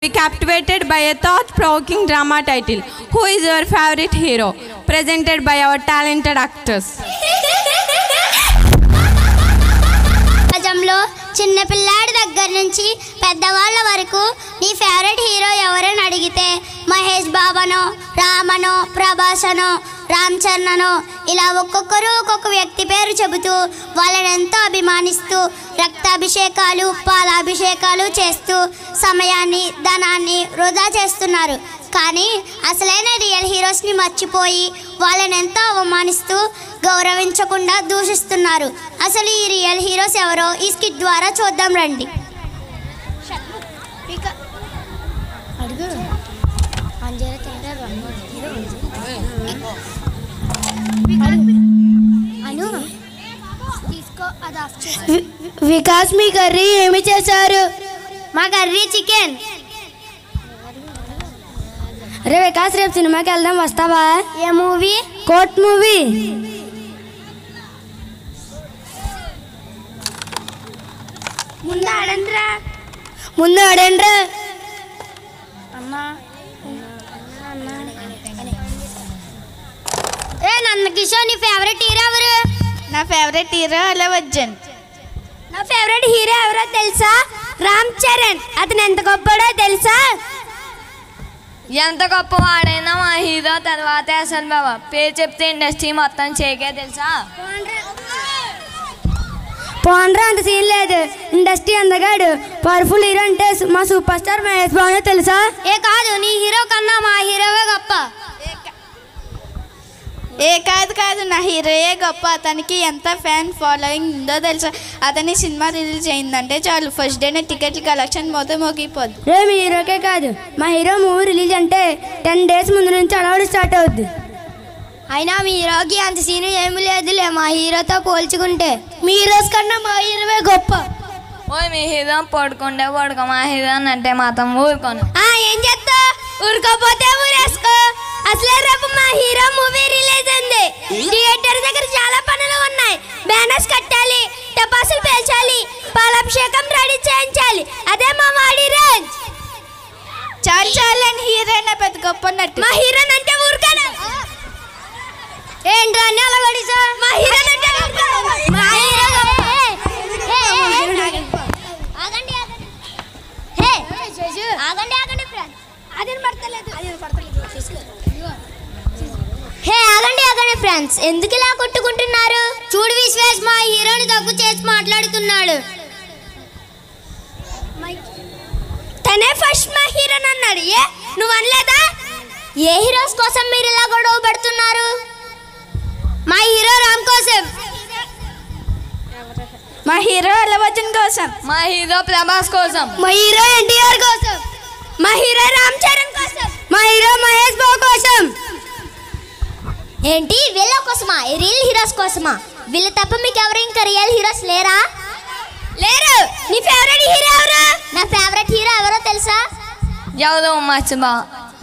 Be captivated by a thought-provoking drama title. Who is your favorite hero? Presented by our talented actors. సమాజంలో చిన్న పిల్లాడి దగ్గర నుంచి పెద్దవాళ్ళ వరకు నీ ఫేవరెట్ హీరో ఎవరని అడిగితే మహేష్ బాబనో, రామనో, ప్రభాసనో, రామ్ చరణనో ఇలా ఒక్కొక్కరు ఒక్కొక్క వ్యక్తి పేరు చెబుతూ వాళ్ళని ఎంతో అభిమానిస్తూ రక్తాభిషేకాలు, పాలాభిషేకాలు చేస్తూ సమయాన్ని, ధనాన్ని వృధా చేస్తున్నారు. కానీ అసలైన రియల్ హీరోస్ని మర్చిపోయి వాళ్ళని ఎంతో అవమానిస్తూ గౌరవించకుండా దూషిస్తున్నారు. అసలు ఈ రియల్ హీరోస్ ఎవరో ఈ స్కిట్ ద్వారా చూద్దాం రండి. వికాస్, మీ కర్రీ ఏమి చేశారు? మా కర్రీ చికెన్. అరే వికాస్, రేపు సినిమాకి వెళ్దాం, వస్తావా? ఏ మూవీ? Court movie. ముందు ఆడండిరా. ఏ నందకిషోర్, నీ ఫేవరెట్ హీరో ఎవరు? నా ఫేవరెట్ హీరో అల్లు అర్జున్. నా ఫేవరెట్ హీరో ఎవరో తెలుసా? రామ్ చరణ్. అతను ఎంత గొప్పడో తెలుసా? ఎంత గొప్పవాడైనా మా హీరో తర్వాతే అసలు బాబా. పేరు చెప్తే ఇండస్ట్రీ మొత్తం చేకే తెలుసా? పోన్రా, అంత సీన్ లేదు. ఇండస్ట్రీ అందగాడు పవర్ఫుల్ హీరో అంటే మా సూపర్ స్టార్ మహేష్ బాబు తెలుసా? ఏ కాదు, నీ హీరో కన్నా మా హీరోవే గొప్ప. కాదు, నా హీరోయే గొప్ప. అతనికి ఎంత ఫ్యాన్ ఫాలోయింగ్ ఉందో తెలుసా? అతని సినిమా రిలీజ్ అయిందంటే చాలు, ఫస్ట్ డేనే టికెట్ల కలెక్షన్ మొత్తం మోగిపోద్ది. రే, మీ హీరోకే కాదు, మా హీరో మూవీ రిలీజ్ అంటే 10 days ముందు నుంచి అలవాటు స్టార్ట్ అవుద్ది. అయినా మీ హీరోకి అంత సీన్ ఏమి లేదులే మా హీరోతో పోల్చుకుంటే. మీ హీరోస్ కన్నా మా హీరోవే గొప్ప. ఓయ్, మీ హీరో పడుకుంటే పడుకో, మా హీరో అంటే మాత్రం ఊరుకోను. ఏం చేస్తా? ఊరుకోపోతే ఊరేసుకో. అసలే రేపు మా హీరో మూవీ రిలీజ్ ఉంది. థియేటర్ దగ్గర చాలా పనులు ఉన్నాయి. బ్యానర్స్ కట్టాలి, టపాసులు పేల్చాలి, పాలాభిషేకం రెడీ చేయించాలి. అదే మా వాడి రేంజ్. చాలండి, హీరోయిన్ పెద్ద గొప్ప అన్నట్టు. మా హీరోన్ అంటే ఊరుకోను. ఏంట్రా అన్నీ అలా పడిసా? మా హీరోన్ అంటే మా హీరో ఆగండి ఫ్రెండ్స్, ఎందుకు ఇలా కొట్టుకుంటున్నారు? చూడు విశ్వేష్, మా హీరోని దగ్గు చేసి మాట్లాడుతున్నాడు. తనే ఫస్ట్ మా హీరోని అన్నాడు. నువ్వు అనలేదా? ఏ హీరోస్ కోసం మీరు ఇలా గొడవ పడుతున్నారు? మా హీరో రామ్ కోసం, మా హీరో అల్లు అర్జున్ కోసం, మా హీరో ప్రభాస్ కోసం, మా హీరో ఎన్టీఆర్ కోసం, మా హీరో రామ్ చరణ్ కోసం, మా హీరో మహేష్ బాబు కోసం. ఏంటి వీళ్ళ కోసమా? రియల్ హీరోస్ కోసమా? వీళ్ళు తప్ప మీకు ఎవరు ఇంకా రియల్ హీరోస్ లేరా? లేరు. నీ ఫేవరెట్ హీరో ఎవరు? నా ఫేవరెట్ హీరో ఎవరో తెలుసా? ఎవరు?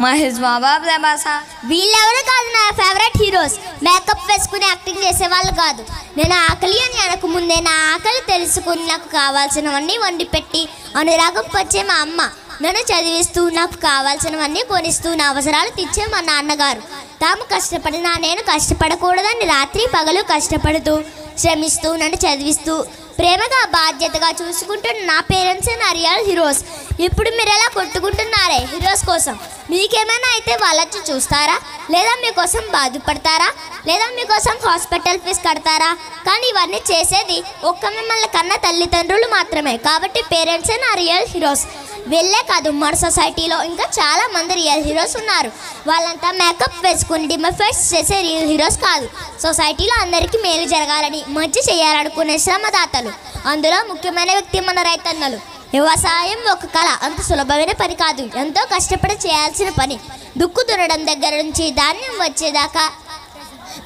మహేష్ బాబా, ప్రభాసా? వీళ్ళెవరు కాదు నా ఫేవరెట్ హీరోస్. మేకప్ వేసుకుని యాక్టింగ్ చేసేవాళ్ళు కాదు. నేను ఆకలి అని అనక ముందే నా ఆకలి తెలుసుకుని నాకు కావాల్సినవన్నీ వండి పెట్టి అనురాగం వచ్చే మా అమ్మ, నన్ను చదివిస్తూ నాకు కావాల్సినవన్నీ కొనిస్తూ నా అవసరాలు తీర్చే మా నాన్నగారు. తాము కష్టపడినా నేను కష్టపడకూడదని రాత్రి పగలు కష్టపడుతూ శ్రమిస్తూ నన్ను చదివిస్తూ ప్రేమగా బాధ్యతగా చూసుకుంటున్న నా పేరెంట్స్ నా రియల్ హీరోస్. ఇప్పుడు మీరు ఎలా కొట్టుకుంటున్నారే హీరోస్ కోసం? మీకేమైనా అయితే వాళ్ళొచ్చి చూస్తారా? లేదా మీకోసం బాధపడతారా? లేదా మీకోసం హాస్పిటల్ ఫీజు కడతారా? కానీ ఇవన్నీ చేసేది ఒక్క మిమ్మల్ని కన్నా తల్లిదండ్రులు మాత్రమే. కాబట్టి పేరెంట్సే నా రియల్ హీరోస్. వెళ్ళే కాదు, మన సొసైటీలో ఇంకా చాలా మంది రియల్ హీరోస్ ఉన్నారు. వాళ్ళంతా మేకప్ వేసుకుని డిమఫైస్ చేసే రియల్ హీరోస్ కాదు. సొసైటీలో అందరికీ మేలు జరగాలని మంచి చేయాలనుకునే శ్రమదాతలు. అందులో ముఖ్యమైన వ్యక్తి మన రైతన్నలు. వ్యవసాయం ఒక కళ, అంత సులభమైన పని కాదు. ఎంతో కష్టపడి చేయాల్సిన పని. దుక్కు దున్నడం దగ్గర నుంచి ధాన్యం వచ్చేదాకా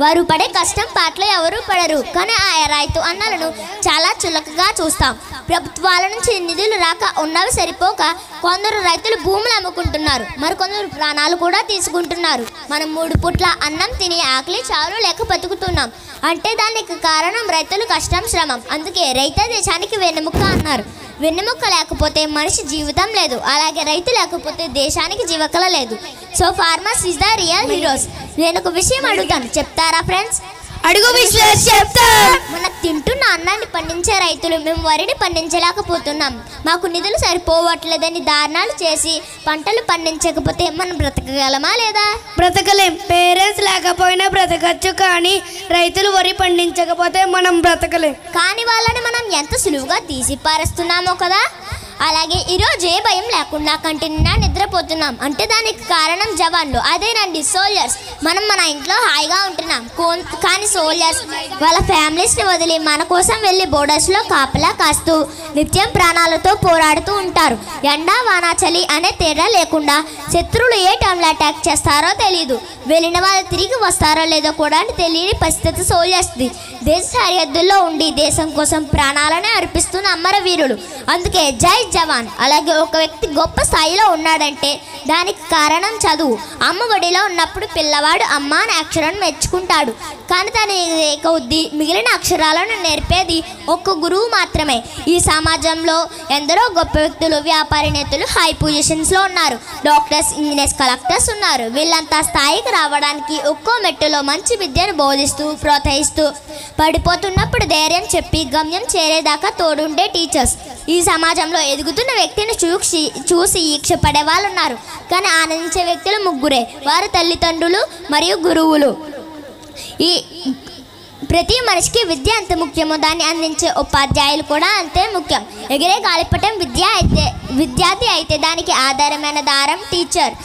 వారు పడే కష్టం పాటలో ఎవరూ పడరు. కానీ ఆ రైతు అన్నలను చాలా చులకగా చూస్తాం. ప్రభుత్వాల నుంచి నిధులు రాక ఉన్నవి సరిపోక కొందరు రైతులు భూములు అమ్ముకుంటున్నారు, మరికొందరు ప్రాణాలు కూడా తీసుకుంటున్నారు. మనం 3 పూట్ల అన్నం తిని ఆకలి చారు లేక బతుకుతున్నాం అంటే దానికి కారణం రైతులు కష్టం, శ్రమం. అందుకే రైతే దేశానికి వెన్నెముక అన్నారు. వెన్నెముక్క లేకపోతే మనిషి జీవితం లేదు, అలాగే రైతు లేకపోతే దేశానికి జీవకళ లేదు. So farmers is the real heroes. నేను ఒక విషయం అడుగుతాను, చెప్తారా ఫ్రెండ్స్? అడుగు విశ్లేష చెప్తా. మన తింటున్న అన్నాన్ని పండించే రైతులు మేము వరిని పండించలేకపోతున్నాం, మాకు నిధులు సరిపోవట్లేదని దారుణాలు చేసి పంటలు పండించకపోతే మనం బ్రతకగలమా లేదా? బ్రతకలేం. పేరెంట్స్ లేకపోయినా బ్రతకచ్చు, కానీ రైతులు వరి పండించకపోతే మనం బ్రతకలేం. కానీ వాళ్ళని మనం ఎంత సులువుగా తీసి పారేస్తున్నామో కదా. అలాగే ఈరోజు ఏ భయం లేకుండా కంటి నిండా నిద్రపోతున్నాం అంటే దానికి కారణం జవాన్లు, అదేనండి సోల్జర్స్. మనం మన ఇంట్లో హాయిగా ఉంటున్నాం, కానీ సోల్జర్స్ వాళ్ళ ఫ్యామిలీస్ని వదిలి మన కోసం వెళ్ళి బోర్డర్స్లో కాపలా కాస్తూ నిత్యం ప్రాణాలతో పోరాడుతూ ఉంటారు. ఎండా వాన చలి అనే తేడా లేకుండా శత్రువులు ఏ టైంలో అటాక్ చేస్తారో తెలియదు, వెళ్ళిన వాళ్ళు తిరిగి వస్తారో లేదో కూడా తెలియని పరిస్థితి సోల్జర్స్ది. దేశ సరిహద్దుల్లో ఉండి దేశం కోసం ప్రాణాలనే అర్పిస్తున్న అమరవీరులు, అందుకే జై జవాన్. అలాగే ఒక వ్యక్తి గొప్ప స్థాయిలో ఉన్నాడంటే దానికి కారణం చదువు. అమ్మ ఒడిలో ఉన్నప్పుడు పిల్లవాడు అమ్మ అనే అక్షరాన్ని మెచ్చుకుంటాడు, కానీ తన కొద్ది మిగిలిన అక్షరాలను నేర్పేది ఒక్క గురువు మాత్రమే. ఈ సమాజంలో ఎందరో గొప్ప వ్యక్తులు, వ్యాపారి నేతలు హై పొజిషన్స్లో ఉన్నారు, డాక్టర్స్, ఇంజనీర్స్, కలెక్టర్స్ ఉన్నారు. వీళ్ళంతా స్థాయికి రావడానికి ఒక్కో మెట్టులో మంచి విద్యను బోధిస్తూ ప్రోత్సహిస్తూ పడిపోతున్నప్పుడు ధైర్యం చెప్పి గమ్యం చేరేదాకా తోడుండే టీచర్స్. ఈ సమాజంలో ఎదుగుతున్న వ్యక్తిని చూసి ఈక్షపడే వాళ్ళు ఉన్నారు, కానీ ఆనందించే వ్యక్తులు ముగ్గురే, వారు తల్లిదండ్రులు మరియు గురువులు. ఈ ప్రతి మనిషికి విద్య ఎంత ముఖ్యమో దాన్ని అందించే ఉపాధ్యాయులు కూడా అంతే ముఖ్యం. ఎగిరే గాలిపటం విద్యార్థి అయితే దానికి ఆధారమైన దారం టీచర్.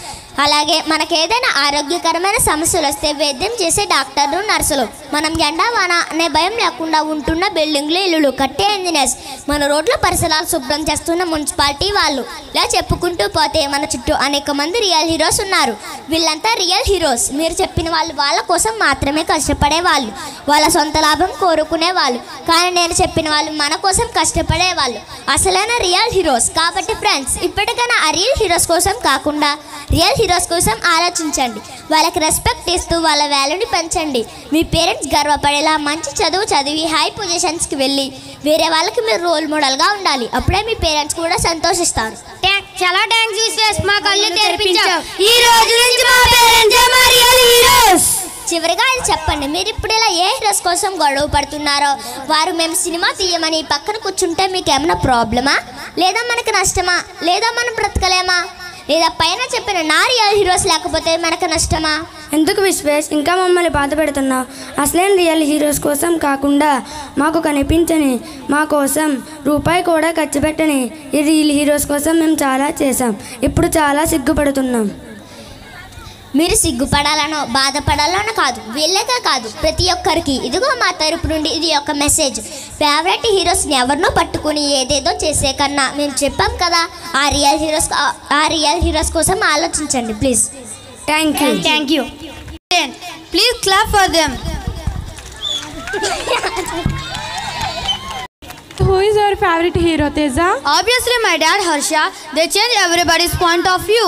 అలాగే మనకేదైనా ఆరోగ్యకరమైన సమస్యలు వస్తే వైద్యం చేసే డాక్టర్లు, నర్సులు. మనం ఎండా వాన అనే భయం లేకుండా ఉంటున్న బిల్డింగ్లు, ఇల్లులు కట్టే ఇంజనీర్స్, మన రోడ్ల పరిసరాలు శుభ్రం చేస్తున్న మున్సిపాలిటీ వాళ్ళు. ఇలా చెప్పుకుంటూ పోతే మన చుట్టూ అనేక మంది రియల్ హీరోస్ ఉన్నారు. వీళ్ళంతా రియల్ హీరోస్. మీరు చెప్పిన వాళ్ళు వాళ్ళ కోసం మాత్రమే కష్టపడే వాళ్ళు, వాళ్ళ సొంత లాభం కోరుకునే వాళ్ళు. కానీ నేను చెప్పిన వాళ్ళు మన కోసం కష్టపడే వాళ్ళు, అసలైన రియల్ హీరోస్. కాబట్టి ఫ్రెండ్స్, ఇప్పటికైనా ఆ రియల్ హీరోస్ కోసం కాకుండా రియల్ హీరోస్ కోసం ఆలోచించండి. వాళ్ళకి రెస్పెక్ట్ ఇస్తూ వాళ్ళ వాల్యూని పెంచండి. మీ పేరెంట్స్ గర్వపడేలా మంచి చదువు చదివి హై పొజిషన్స్కి వెళ్ళి వేరే వాళ్ళకి మీరు రోల్ మోడల్గా ఉండాలి. అప్పుడే మీ పేరెంట్స్ కూడా సంతోషిస్తారు. చాలా థ్యాంక్స్ విశ్లేష్, మా కళ్ళు తెరిపించావు. ఈ రోజు నుంచి మా పేరెంట్స్ మా రియల్ హీరోస్. చివరిగా ఇది చెప్పండి, మీరు ఇప్పుడు ఇలా ఏ హీరోస్ కోసం గొడవ పడుతున్నారో, వారు మేము సినిమా తీయమని పక్కన కూర్చుంటే మీకు ఏమైనా ప్రాబ్లమా, లేదా మనకు నష్టమా, లేదా మనం బ్రతకలేమా, లేదా పైన చెప్పిన నా రియల్ హీరోస్ లేకపోతే మనకు నష్టమా? ఎందుకు విశ్వేష్ ఇంకా మమ్మల్ని బాధ పెడుతున్నావు? అసలైన రియల్ హీరోస్ కోసం కాకుండా మాకు కనిపించని, మా కోసం రూపాయి కూడా ఖర్చు పెట్టని ఈ రియల్ హీరోస్ కోసం మేము చాలా చేసాం. ఇప్పుడు చాలా సిగ్గుపడుతున్నాం. మీరు సిగ్గుపడాలనో బాధపడాలనో కాదు, వీళ్ళకే కాదు ప్రతి ఒక్కరికి. ఇదిగో మా తరపు నుండి ఇది ఒక మెసేజ్. ఫేవరెట్ హీరోస్ని ఎవరినో పట్టుకుని ఏదేదో చేసే కన్నా మేము చెప్పాం కదా, ఆ రియల్ హీరోస్ కోసం ఆలోచించండి please. Thank you. Please clap for them. Who is your favorite hero, Teja? Obviously my dad Harsha. They change everybody's point of view.